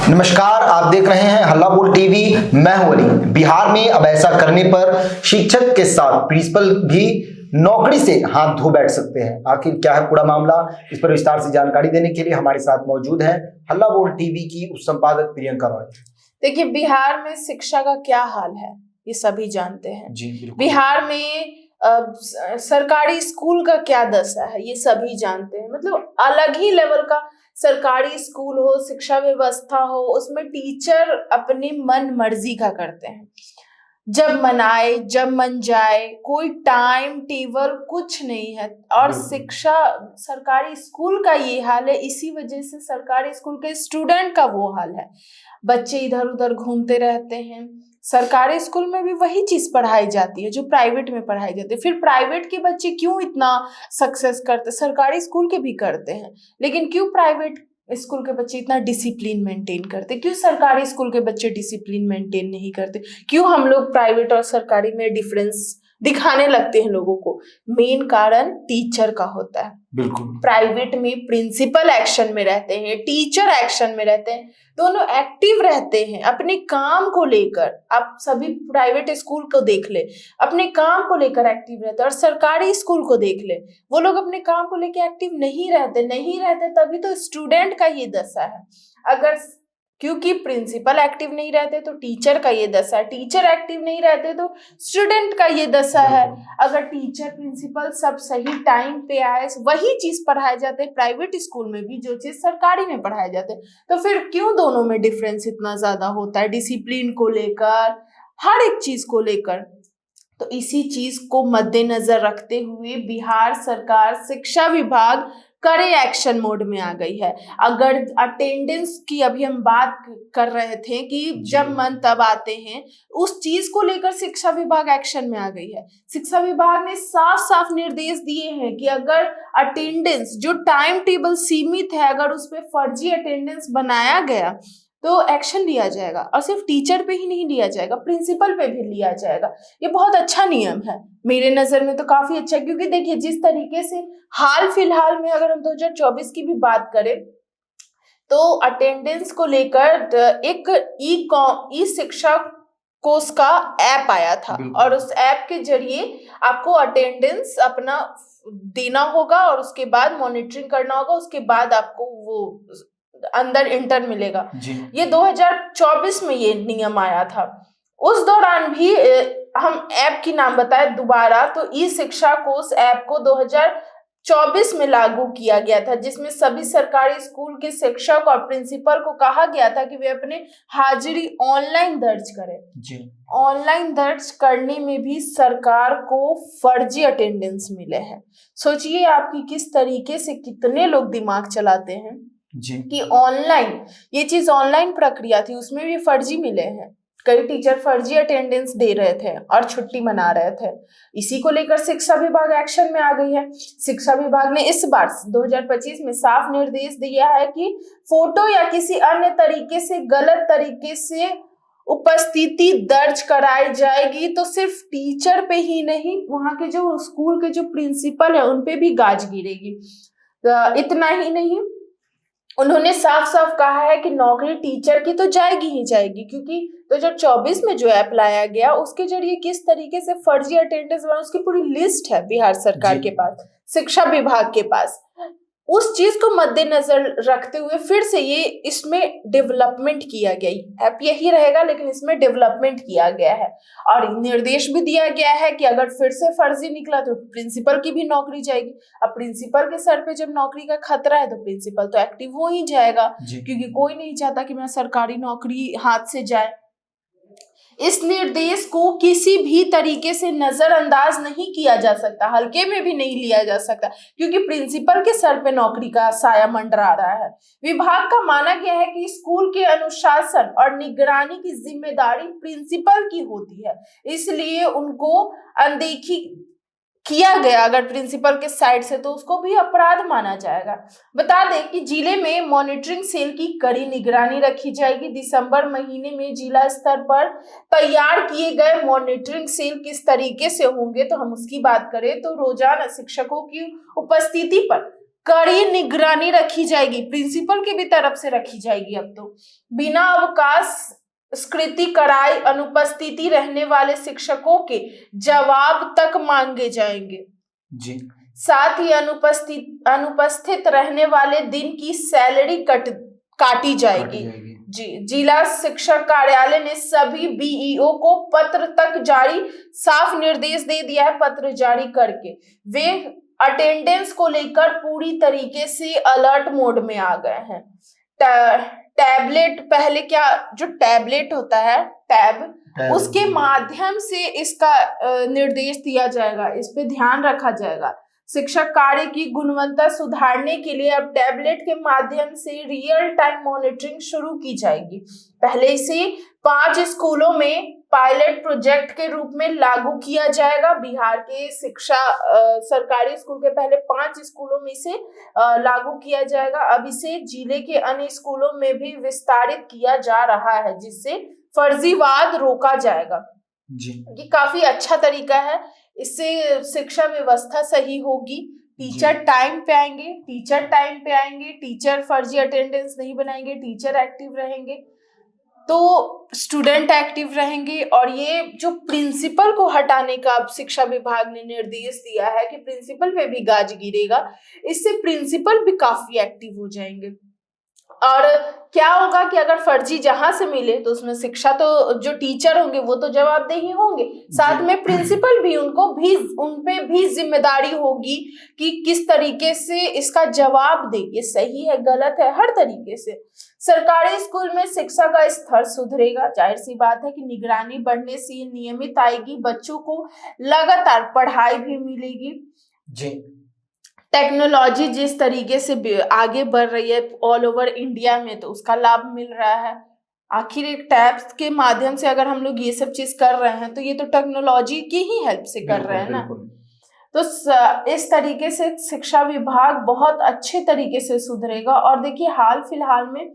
नमस्कार, आप देख रहे हैं हल्ला बोल टीवी। मैं हूं अली। बिहार में अब ऐसा करने पर शिक्षक के साथ प्रिंसिपल भी नौकरी से हाथ धो बैठ सकते हैं। आखिर क्या है पूरा मामला, इस पर विस्तार से जानकारी देने के लिए हमारे साथ मौजूद है हल्ला बोल टीवी की उप संपादक प्रियंका रॉय। देखिए, बिहार में शिक्षा का क्या हाल है ये सभी जानते हैं। जी बिल्कुल। बिहार में सरकारी स्कूल का क्या दशा है ये सभी जानते हैं। मतलब अलग ही लेवल का सरकारी स्कूल हो, शिक्षा व्यवस्था हो, उसमें टीचर अपनी मन मर्जी का करते हैं। जब मन आए जब मन जाए, कोई टाइम टेबल कुछ नहीं है। और शिक्षा सरकारी स्कूल का ये हाल है, इसी वजह से सरकारी स्कूल के स्टूडेंट का वो हाल है। बच्चे इधर उधर घूमते रहते हैं। सरकारी स्कूल में भी वही चीज पढ़ाई जाती है जो प्राइवेट में पढ़ाई जाती है। फिर प्राइवेट के बच्चे क्यों इतना सक्सेस करते, सरकारी स्कूल के भी करते हैं, लेकिन क्यों प्राइवेट स्कूल के बच्चे इतना डिसिप्लिन मेंटेन करते, क्यों सरकारी स्कूल के बच्चे डिसिप्लिन मेंटेन नहीं करते, क्यों हम लोग प्राइवेट और सरकारी में डिफरेंस दिखाने लगते हैं लोगों को? मेन कारण टीचर का होता है। बिल्कुल। प्राइवेट में प्रिंसिपल एक्शन में रहते हैं, टीचर एक्शन में रहते हैं, दोनों एक्टिव रहते हैं अपने काम को लेकर। आप सभी प्राइवेट स्कूल को देख ले, अपने काम को लेकर एक्टिव रहते हैं। और सरकारी स्कूल को देख ले, वो लोग अपने काम को लेकर एक्टिव नहीं रहते, तभी तो स्टूडेंट का ये दशा है। अगर क्योंकि प्रिंसिपल एक्टिव नहीं रहते तो टीचर का ये दशा है, टीचर एक्टिव नहीं रहते तो स्टूडेंट का ये दशा है। अगर टीचर प्रिंसिपल सब सही टाइम पे आए, वही चीज पढ़ाए जाते हैं प्राइवेट स्कूल में भी जो चीज सरकारी में पढ़ाए जाते हैं, तो फिर क्यों दोनों में डिफरेंस इतना ज्यादा होता है, डिसिप्लिन को लेकर, हर एक चीज को लेकर? तो इसी चीज को मद्देनजर रखते हुए बिहार सरकार शिक्षा विभाग कड़े एक्शन मोड में आ गई है। अगर अटेंडेंस की अभी हम बात कर रहे थे कि जब मन तब आते हैं, उस चीज को लेकर शिक्षा विभाग एक्शन में आ गई है। शिक्षा विभाग ने साफ साफ निर्देश दिए हैं कि अगर अटेंडेंस जो टाइम टेबल सीमित है, अगर उस पर फर्जी अटेंडेंस बनाया गया तो एक्शन लिया जाएगा। और सिर्फ टीचर पे ही नहीं लिया जाएगा, प्रिंसिपल पे भी लिया जाएगा। ये बहुत अच्छा नियम है, मेरे नजर में तो काफी अच्छा है। क्योंकि देखिए, जिस तरीके से हाल फिलहाल में अगर हम 2024 की भी बात करें तो अटेंडेंस को लेकर एक ई शिक्षा कोर्स का ऐप आया था, और उस ऐप के जरिए आपको अटेंडेंस अपना देना होगा और उसके बाद मॉनिटरिंग करना होगा, उसके बाद आपको वो अंदर इंटर मिलेगा। ये 2024 में ये नियम आया था। उस दौरान भी हम ऐप की नाम बताएं दोबारा तो ई शिक्षा कोर्स ऐप को 2024 में लागू किया गया था, जिसमें सभी सरकारी स्कूल के शिक्षक और प्रिंसिपल को कहा गया था कि वे अपने हाजिरी ऑनलाइन दर्ज करें। ऑनलाइन दर्ज करने में भी सरकार को फर्जी अटेंडेंस मिले हैं। सोचिए आपकी किस तरीके से कितने लोग दिमाग चलाते हैं कि ऑनलाइन, ये चीज ऑनलाइन प्रक्रिया थी, उसमें भी फर्जी मिले हैं। कई टीचर फर्जी अटेंडेंस दे रहे थे और छुट्टी मना रहे थे। इसी को लेकर शिक्षा विभाग एक्शन में आ गई है। शिक्षा विभाग ने इस बार 2025 में साफ निर्देश दिया है कि फोटो या किसी अन्य तरीके से गलत तरीके से उपस्थिति दर्ज कराई जाएगी तो सिर्फ टीचर पे ही नहीं, वहां के जो स्कूल के जो प्रिंसिपल है उन पे भी गाज गिरेगी। इतना ही नहीं, उन्होंने साफ साफ कहा है कि नौकरी टीचर की तो जाएगी ही जाएगी, क्योंकि 2024 में जो ऐप लाया गया उसके जरिए किस तरीके से फर्जी अटेंडेंस बना, उसकी पूरी लिस्ट है बिहार सरकार के पास, शिक्षा विभाग के पास। उस चीज को मद्देनजर रखते हुए फिर से ये इसमें डेवलपमेंट किया गया। ऐप यही रहेगा लेकिन इसमें डेवलपमेंट किया गया है और निर्देश भी दिया गया है कि अगर फिर से फर्जी निकला तो प्रिंसिपल की भी नौकरी जाएगी। अब प्रिंसिपल के सर पे जब नौकरी का खतरा है तो प्रिंसिपल तो एक्टिव हो ही जाएगा, क्योंकि कोई नहीं चाहता कि मेरा सरकारी नौकरी हाथ से जाए। इस निर्देश को किसी भी तरीके से नजरअंदाज नहीं किया जा सकता, हल्के में भी नहीं लिया जा सकता, क्योंकि प्रिंसिपल के सर पे नौकरी का साया मंडरा रहा है। विभाग का माना गया है कि स्कूल के अनुशासन और निगरानी की जिम्मेदारी प्रिंसिपल की होती है, इसलिए उनको अनदेखी किया गया अगर प्रिंसिपल के साइड से तो उसको भी अपराध माना जाएगा। बता दें कि जिले में मॉनिटरिंग सेल की कड़ी निगरानी रखी जाएगी। दिसंबर महीने में जिला स्तर पर तैयार किए गए मॉनिटरिंग सेल किस तरीके से होंगे तो हम उसकी बात करें तो रोजाना शिक्षकों की उपस्थिति पर कड़ी निगरानी रखी जाएगी, प्रिंसिपल की भी तरफ से रखी जाएगी। अब तो बिना अवकाश स्कृति कराए अनुपस्थिति रहने वाले शिक्षकों के जवाब तक मांगे जाएंगे जी। साथ ही अनुपस्थित रहने वाले दिन की सैलरी काटी जाएगी। जी। जिला शिक्षा कार्यालय ने सभी बीईओ को पत्र तक जारी साफ निर्देश दे दिया है, पत्र जारी करके वे अटेंडेंस को लेकर पूरी तरीके से अलर्ट मोड में आ गए हैं। टैबलेट, पहले क्या जो टैबलेट होता है टैब, उसके माध्यम से इसका निर्देश दिया जाएगा, इस पे ध्यान रखा जाएगा। शिक्षक कार्य की गुणवत्ता सुधारने के लिए अब टैबलेट के माध्यम से रियल टाइम मॉनिटरिंग शुरू की जाएगी। पहले इसे 5 स्कूलों में पायलट प्रोजेक्ट के रूप में लागू किया जाएगा। बिहार के शिक्षा सरकारी स्कूल के पहले 5 स्कूलों में इसे लागू किया जाएगा। अब इसे जिले के अन्य स्कूलों में भी विस्तारित किया जा रहा है, जिससे फर्जीवाद रोका जाएगा जी। ये काफी अच्छा तरीका है, इससे शिक्षा व्यवस्था सही होगी। टीचर टाइम पे आएंगे, टीचर फर्जी अटेंडेंस नहीं बनाएंगे, टीचर एक्टिव रहेंगे तो स्टूडेंट एक्टिव रहेंगे। और ये जो प्रिंसिपल को हटाने का अब शिक्षा विभाग ने निर्देश दिया है कि प्रिंसिपल पे भी गाज गिरेगा, इससे प्रिंसिपल भी काफी एक्टिव हो जाएंगे। और क्या होगा कि अगर फर्जी जहां से मिले तो उसमें शिक्षा तो जो टीचर होंगे वो तो जवाबदेही होंगे, साथ में प्रिंसिपल भी उन पे भी जिम्मेदारी होगी कि किस तरीके से इसका जवाब दे, ये सही है गलत है, हर तरीके से। सरकारी स्कूल में शिक्षा का स्तर सुधरेगा, जाहिर सी बात है कि निगरानी बढ़ने से ये नियमित आएगी, बच्चों को लगातार पढ़ाई भी मिलेगी जी। टेक्नोलॉजी जिस तरीके से आगे बढ़ रही है ऑल ओवर इंडिया में, तो उसका लाभ मिल रहा है। आखिर एक टैब्स के माध्यम से अगर हम लोग ये सब चीज कर रहे हैं तो ये तो टेक्नोलॉजी की ही हेल्प से कर रहे हैं ना। तो इस तरीके से शिक्षा विभाग बहुत अच्छे तरीके से सुधरेगा। और देखिए हाल फिलहाल में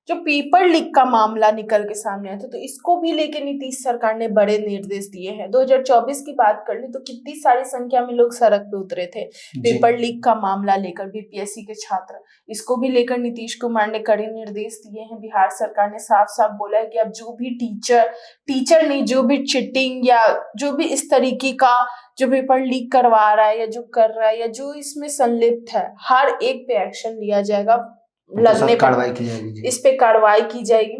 जो पेपर लीक का मामला निकल के सामने आया था, तो इसको भी लेके नीतीश सरकार ने बड़े निर्देश दिए हैं। 2024 की बात कर ली तो कितनी सारी संख्या में लोग सड़क पे उतरे थे पेपर लीक का मामला लेकर, बीपीएससी के छात्र, इसको भी लेकर नीतीश कुमार ने कड़े निर्देश दिए हैं। बिहार सरकार ने साफ साफ बोला है कि अब जो भी टीचर नहीं, जो भी चीटिंग या जो भी इस तरीके का जो पेपर लीक करवा रहा है या जो कर रहा है या जो इसमें संलिप्त है, हर एक पे एक्शन लिया जाएगा, लगने कार्रवाई की जाएगी, इस पे कार्रवाई की जाएगी।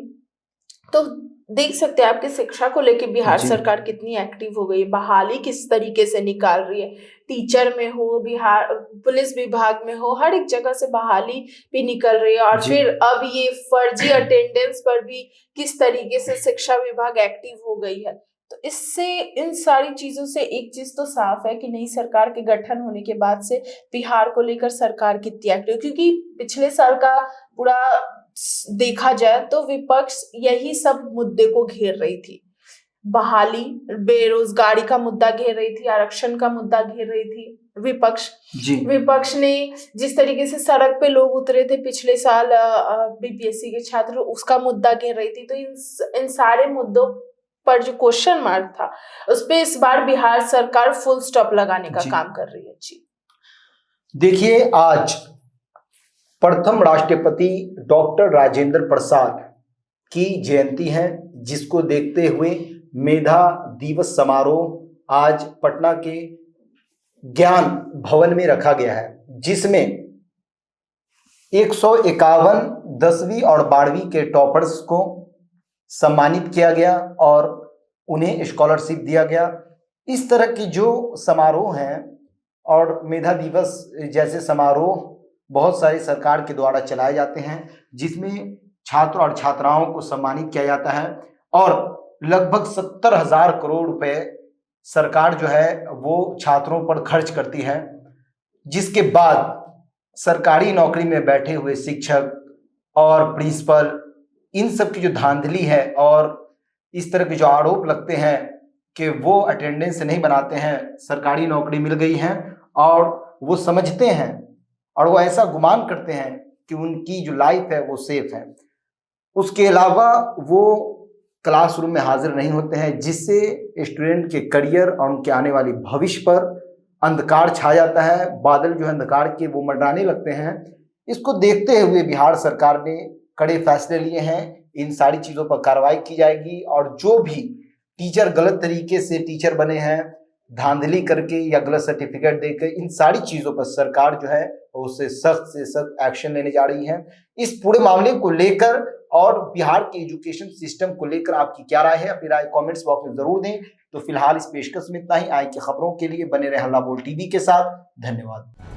तो देख सकते हैं आपके शिक्षा को लेके बिहार सरकार कितनी एक्टिव हो गई है, बहाली किस तरीके से निकाल रही है, टीचर में हो, बिहार पुलिस विभाग में हो, हर एक जगह से बहाली भी निकल रही है। और फिर अब ये फर्जी अटेंडेंस पर भी किस तरीके से शिक्षा विभाग एक्टिव हो गई है। तो इससे इन सारी चीजों से एक चीज तो साफ है कि नई सरकार के गठन होने के बाद से बिहार को लेकर सरकार कितनी एक्टिव, क्योंकि पिछले साल का पूरा देखा जाए तो विपक्ष यही सब मुद्दे को घेर रही थी, बहाली, बेरोजगारी का मुद्दा घेर रही थी, आरक्षण का मुद्दा घेर रही थी। विपक्ष ने जिस तरीके से सड़क पे लोग उतरे थे पिछले साल बीपीएससी के छात्र, उसका मुद्दा घेर रही थी। तो इन सारे मुद्दों पर जो क्वेश्चन मार्क था उस पे इस बार बिहार सरकार फुल स्टॉप लगाने का काम कर रही है जी। देखिए आज प्रथम राष्ट्रपति डॉक्टर राजेंद्र प्रसाद की जयंती है, जिसको देखते हुए मेधा दिवस समारोह आज पटना के ज्ञान भवन में रखा गया है, जिसमें 151 10वीं और 12वीं के टॉपर्स को सम्मानित किया गया और उन्हें स्कॉलरशिप दिया गया। इस तरह की जो समारोह हैं और मेधा दिवस जैसे समारोह बहुत सारे सरकार के द्वारा चलाए जाते हैं, जिसमें छात्र और छात्राओं को सम्मानित किया जाता है और लगभग 70,000 करोड़ रुपए सरकार जो है वो छात्रों पर खर्च करती है, जिसके बाद सरकारी नौकरी में बैठे हुए शिक्षक और प्रिंसिपल, इन सब की जो धांधली है और इस तरह के जो आरोप लगते हैं कि वो अटेंडेंस नहीं बनाते हैं, सरकारी नौकरी मिल गई है और वो समझते हैं और वो ऐसा गुमान करते हैं कि उनकी जो लाइफ है वो सेफ है। उसके अलावा वो क्लासरूम में हाजिर नहीं होते हैं, जिससे स्टूडेंट के करियर और उनके आने वाली भविष्य पर अंधकार छा जाता है, बादल जो है अंधकार के वो मंडराने लगते हैं। इसको देखते हुए बिहार सरकार ने कड़े फैसले लिए हैं। इन सारी चीजों पर कार्रवाई की जाएगी और जो भी टीचर गलत तरीके से टीचर बने हैं, धांधली करके या गलत सर्टिफिकेट देकर, इन सारी चीजों पर सरकार जो है उससे सख्त से सख्त एक्शन लेने जा रही है। इस पूरे मामले को लेकर और बिहार के एजुकेशन सिस्टम को लेकर आपकी क्या राय है? अपनी राय कमेंट्स बॉक्स में जरूर दें। तो फिलहाल इस पेशकश में इतना ही। आए की खबरों के लिए बने रहे हल्ला बोल टीवी के साथ। धन्यवाद।